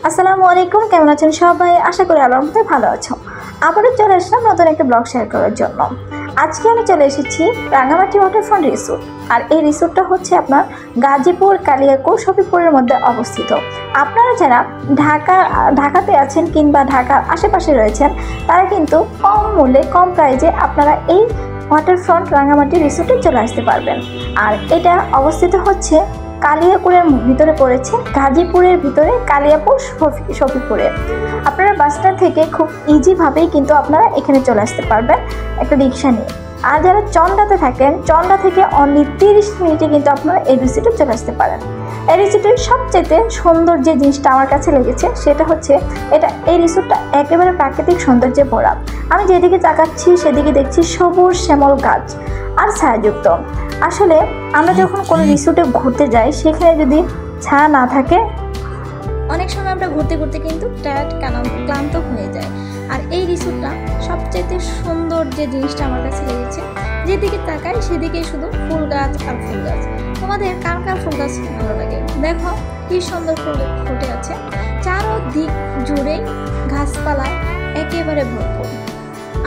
আসসালামু আলাইকুম, কেমন আছেন সবাই? আশা করি আল্লাহর রহমতে ভালো আছো। আবারও চলে আসলাম নতুন একটা ব্লগ শেয়ার করার জন্য। আজকে আমি চলে এসেছি রাঙামাটি ওয়াটারফ্রন্ট রিসোর্ট। আর এই রিসোর্টটা হচ্ছে আপনার গাজীপুর কালিয়াকৈর শফিপুরের মধ্যে অবস্থিত। আপনারা যারা ঢাকাতে আছেন কিংবা ঢাকার আশেপাশে রয়েছেন, তারা কিন্তু কম মূল্যে কম প্রাইজে আপনারা এই ওয়াটারফ্রন্ট রাঙামাটি রিসোর্টে চলে আসতে পারবেন। আর এটা অবস্থিত হচ্ছে কালিয়াকৈরের ভিতরে পড়েছে, গাজীপুরের ভিতরে কালিয়াকৈর শফিপুরে। আপনারা বাস স্ট্যান্ড থেকে খুব ইজিভাবেই কিন্তু আপনারা এখানে চলে আসতে পারবেন একটা রিক্সা নিয়ে। আর যারা চন্ডাতে থাকেন, চন্ডা থেকে অনলি 30 মিনিটে কিন্তু আপনারা এই রিসোর্টে চলে আসতে পারেন। এই রিসোর্টের সবচেয়ে সুন্দর যে জিনিসটা আমার কাছে লেগেছে সেটা হচ্ছে এই রিসোর্টটা একেবারে প্রাকৃতিক সৌন্দর্যে ভরা। আমি যেদিকে তাকাচ্ছি সেদিকে দেখছি সবুজ শ্যামল গাছ আর ছায়াযুক্ত। আসলে আমরা যখন কোনো রিসোর্টে ঘুরতে যাই, সেখানে যদি ছায়া না থাকে, অনেক সময় আমরা ঘুরতে ঘুরতে কিন্তু ক্লান্ত হয়ে যায়। আর এই রিসোর্টটা সবচাইতে সুন্দর যে জিনিসটা আমার কাছে লেগেছে, যেদিকে তাকাই সেদিকে শুধু ফুল গাছ আর ফুল গাছ। তোমাদের কার কার ফুল গাছ ভালো লাগে? দেখো কি সুন্দর ফুল ফুটে আছে, চারদিক জুড়ে গাছপালায় একেবারে ভরপুর।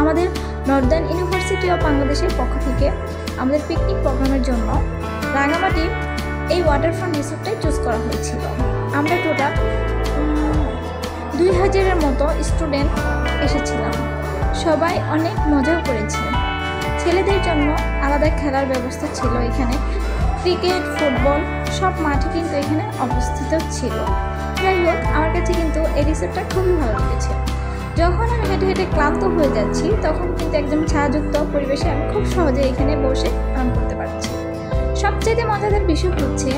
আমাদের নর্দার্ন ইউনিভার্সিটি অফ বাংলাদেশের পক্ষ থেকে আমাদের পিকনিক প্রোগ্রামের জন্য রাঙামাটি এই ওয়াটারফ্রন্ট রিসোর্টটাই চুজ করা হয়েছিল। আমরা টোটাল 2000-এর মতো স্টুডেন্ট এসেছিলাম। সবাই অনেক মজাও করেছে। ছেলেদের জন্য আলাদা খেলার ব্যবস্থা ছিল এখানে। ক্রিকেট, ফুটবল সব মাঠে কিন্তু এখানে অবস্থিত ছিল। যাই হোক, আমার কাছে কিন্তু এই রিসোর্টটা খুবই ভালো লেগেছে। যখন আমি হেঁটে হেঁটে ক্লান্ত হয়ে যাচ্ছি, তখন কিন্তু একদম ছায়াযুক্ত পরিবেশে আমি খুব সহজে এখানে বসে আরাম করতে পারছি। সবচেয়ে মজাদার বিষয় হচ্ছে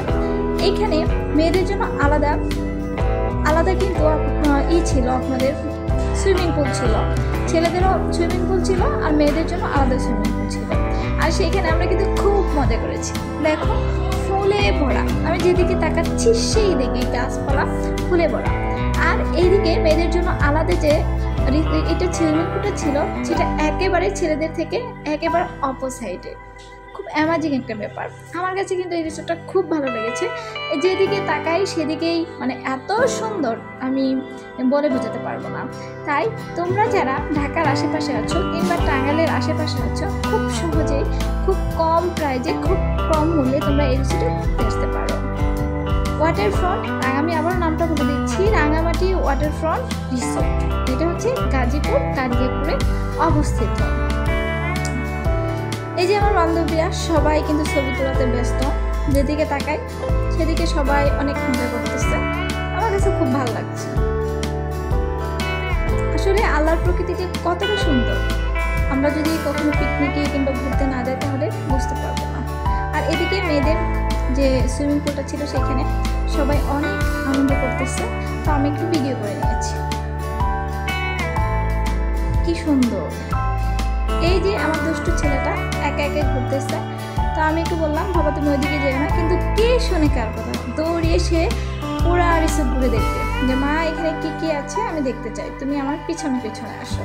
এইখানে মেয়েদের জন্য আলাদা কিন্তু ছিল, আপনাদের সুইমিং পুল ছিল। ছেলেদেরও সুইমিং পুল ছিল আর মেয়েদের জন্য আলাদা সুইমিং পুল ছিল। আর সেইখানে আমরা কিন্তু খুব মজা করেছি। দেখো ফুলে ভরা, আমি যেদিকে তাকাচ্ছি সেই দিকে গাছপালা ফুলে ভরা। আর এইদিকে মেয়েদের জন্য আলাদা যে এটা সুইমিং পুলটা ছিল, সেটা একেবারে ছেলেদের থেকে একেবারে অপোসাইডে। খুব অ্যামাজিং একটা ব্যাপার। আমার কাছে কিন্তু এই রিসোর্টটা খুব ভালো লেগেছে। যেদিকে তাকাই সেদিকেই মানে এত সুন্দর, আমি বলে বোঝাতে পারবো না। তাই তোমরা যারা ঢাকার আশেপাশে আছো কিংবা টাঙ্গাইলের আশেপাশে আছো, খুব সহজেই খুব কম প্রাইজে খুব কম মূল্যে তোমরা এই রিসোর্টে ঘুরতে আসতে পারো। ওয়াটারফ্রন্ট, আমি আবার নামটা বলে দিচ্ছি, রাঙামাটি ওয়াটারফ্রন্ট রিসোর্ট। এটা হচ্ছে গাজীপুর কালিয়াকৈরে অবস্থিত। এই যে আমার বান্ধবীরা সবাই কিন্তু ছবি তোলাতে ব্যস্ত। যেদিকে তাকাই সেদিকে সবাই অনেক মজা করতেছে। আমার কাছে খুব ভালো লাগছে। আসলে আল্লাহর প্রকৃতি যে কতটা সুন্দর, আমরা যদি কখনো পিকনিকে কিংবা ঘুরতে না যাই তাহলে বুঝতে পারবো না। আর এদিকে মেয়েদের যে সুইমিং পুলটা ছিল সেখানে সবাই অনেক আনন্দ করতেছে। তো আমি একটু ভিডিও করে নিয়েছি। কি সুন্দর! এই যে আমার দুষ্টু ছেলেটা একা একা ঘুরতেছে। তো আমি একটু বললাম, বাবা তুমি ওইদিকে যেও না, কিন্তু কে শোনে কার কথা? দৌড়িয়ে সে পুরা রিসোর্ট ঘুরে দেখবে যে মা এখানে কি কি আছে আমি দেখতে চাই, তুমি আমার পিছনে পিছনে আসো।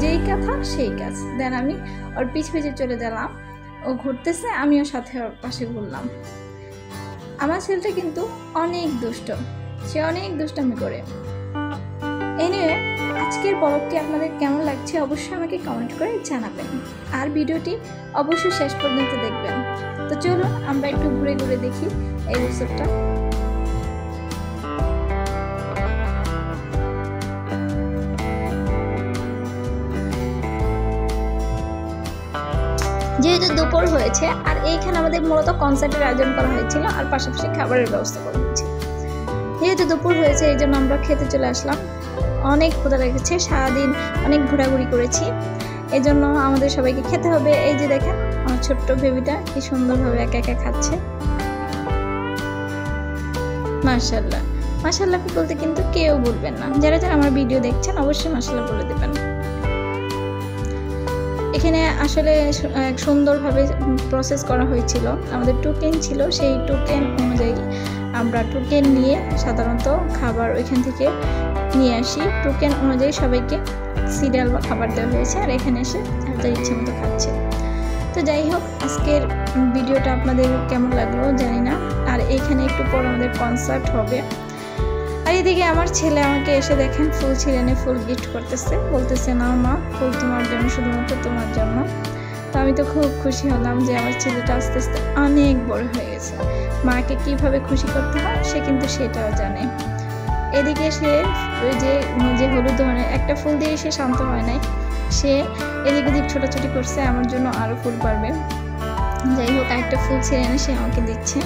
যেই কথা সেই কাজ। দেন আমি ওর পিছে চলে গেলাম। ও ঘুরতেছে, আমিও সাথে ওর পাশে ঘুরলাম। আমার ছেলেটা কিন্তু অনেক দুষ্ট, সে অনেক দুষ্টামি করে। এনিওয়ে, আজকের ব্লগটি আপনাদের কেমন লাগছে অবশ্যই আমাকে কমেন্ট করে জানাবেন। আর ভিডিওটি অবশ্যই শেষ পর্যন্ত দেখবেন। তো চলুন আমরা একটু ঘুরে ঘুরে দেখি এই রিসোর্টটা। যেহেতু দুপুর হয়েছে আর এইখানে আমাদের মূলত কনসার্টের আয়োজন করা হয়েছিল আর পাশাপাশি খাবারের ব্যবস্থা করা হয়েছিল। যেহেতু দুপুর হয়েছে এই জন্য আমরা খেতে চলে আসলাম। অনেক ক্ষুধা লেগেছে, সারাদিন অনেক ঘোরাঘুরি করেছি, এই জন্য আমাদের সবাইকে খেতে হবে। এই যে দেখেন আমার ছোট্ট বেবিটা কি সুন্দরভাবে একা একা খাচ্ছে। মাশাআল্লাহ, মাশাআল্লাহ বলতে কিন্তু কেউ বলবেন না। যারা যারা আমার ভিডিও দেখছেন অবশ্যই মাশাআল্লাহ বলে দেবেন। এখানে আসলে সুন্দরভাবে প্রসেস করা হয়েছিল। আমাদের টোকেন ছিল, সেই টোকেন অনুযায়ী আমরা টোকেন নিয়ে সাধারণত খাবার ওইখান থেকে নিয়ে আসি। টোকেন অনুযায়ী সবাইকে সিরিয়াল বা খাবার দেওয়া হয়েছে আর এখানে এসে যার ইচ্ছে মতো খাচ্ছে। তো যাই হোক, আজকের ভিডিওটা আপনাদের কেমন লাগলো জানি না। আর এখানে একটু পর আমাদের কনসার্ট হবে। আর এদিকে আমার ছেলে আমাকে এসে দেখেন ফুল ছিঁড়ে এনে ফুল গিফট করতেছে, বলতেছে না মা ফুল তোমার জন্য, শুধুমাত্র তোমার জন্য। তো আমি তো খুব খুশি হলাম যে আমার ছেলেটা আস্তে আস্তে অনেক বড় হয়ে গেছে। মাকে কিভাবে খুশি করতে হয় সে কিন্তু সেটাও জানে। এদিকে সে ওই যে হলুদ ধরনের একটা ফুল দিয়ে সে শান্ত হয় নাই, সে এদিক ওদিক ছোটাছুটি করছে আমার জন্য আরও ফুল পারবে। যাই হোক একটা ফুল ছিঁড়ে এনে সে আমাকে দিচ্ছে।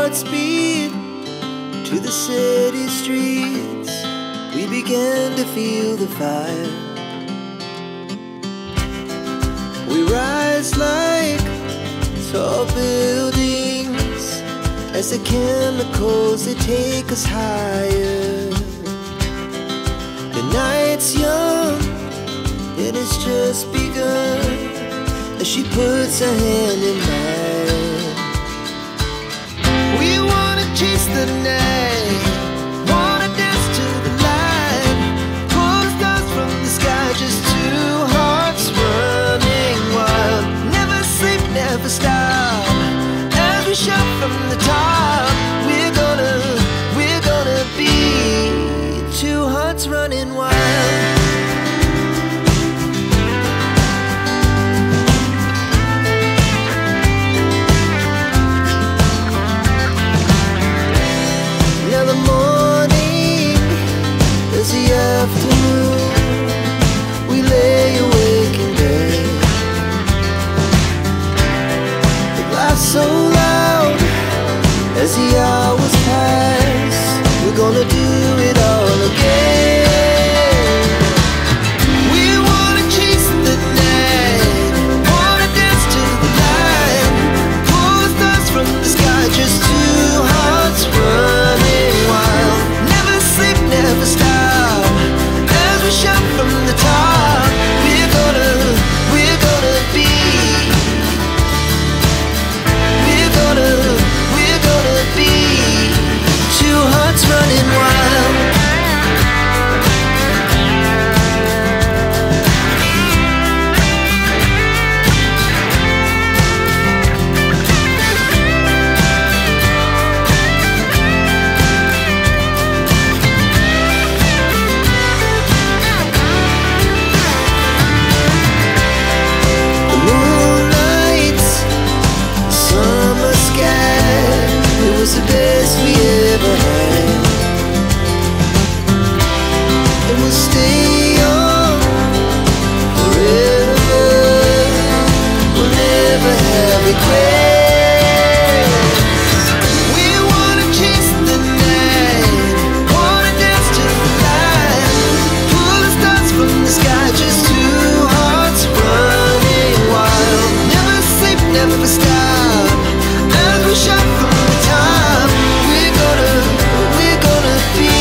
hearts beat to the city streets. We began to feel the fire. We rise like tall buildings as the chemicals, they take us higher. The night's young and it's just begun as she puts her hand in mine. We wanna chase the night, wanna dance to the light, pull the stars from the sky, just two hearts running wild. Never sleep, never stop, as we show shout from the top. We're gonna be two hearts running wild. Now the morning is the afternoon. We lay awake in bed. The glass so loud as the hours pass. We're gonna do it all again. We wanna chase the night, wanna dance to the light, pull the stars from the sky, just two hearts running wild. Never sleep, never stop, as we shout from the top. We're gonna be. We're gonna be two hearts running wild. The moonlight, summer sky, it was the best we ever had. And we'll stay young forever. We'll never have regrets. We wanna chase the night, wanna dance to the light, pull the stars from the sky, just two hearts running wild. Never sleep, never stop, as we shout from the top. We're gonna be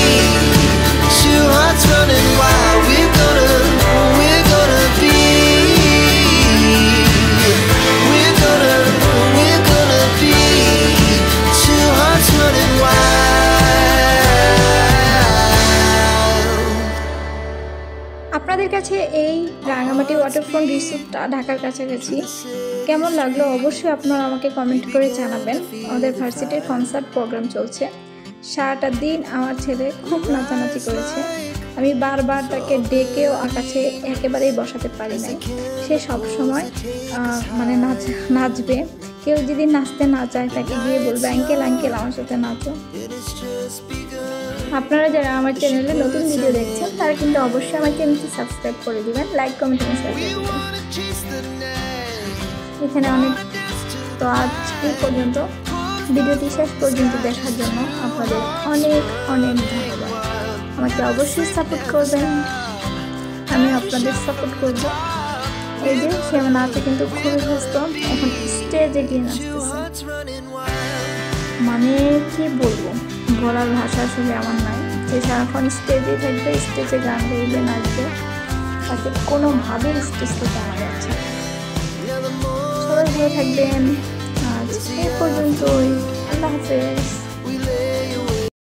two hearts running wild. We're gonna be. We're gonna be two hearts running wild. আপনাদের কাছে এই Rangamati waterfront রিসোর্টটা ঢাকার কাছাকাছি কেমন লাগলো অবশ্যই আপনারা আমাকে কমেন্ট করে জানাবেন। আমাদের ভার্সিটির কনসার্ট প্রোগ্রাম চলছে, সারাটা দিন আমার ছেলে খুব নাচানাচি করেছে। আমি বারবার তাকে ডেকেও কাছে একেবারেই বসাতে পারি নাই। সে সবসময় মানে নাচবে। কেউ যদি নাচতে না চায় তাকে গিয়ে বলবে আঙ্কেল আঙ্কেল আমার সাথে নাচো। আপনারা যারা আমার চ্যানেলে নতুন ভিডিও দেখছেন তারা কিন্তু অবশ্যই আমার চ্যানেলটি সাবস্ক্রাইব করে দিবেন, লাইক কমেন্ট এবং শেয়ার করে দিবেন। এখানে অনেক তো আজ এই পর্যন্ত, ভিডিওটি শেষ পর্যন্ত দেখার জন্য আপনাদের অনেক অনেক ধন্যবাদ। আমাকে অবশ্যই সাপোর্ট করবেন, আমি আপনাদের সাপোর্ট করব। এই যে সে আমার নাচে কিন্তু খুবই ব্যস্ত, এখন স্টেজে গিয়ে নাচতেছে। মানে কি বলবো, বলার ভাষা আসলে আমার নাই। সে সারাক্ষণ স্টেজে থাকবে, স্টেজে গান গাইবে, নাচবে, তাকে কোনোভাবেই স্টেজ থেকে আনা যাচ্ছে না। সবাই ভালো থাকবেন, আজ এই পর্যন্তই, আল্লাহ হাফেজ।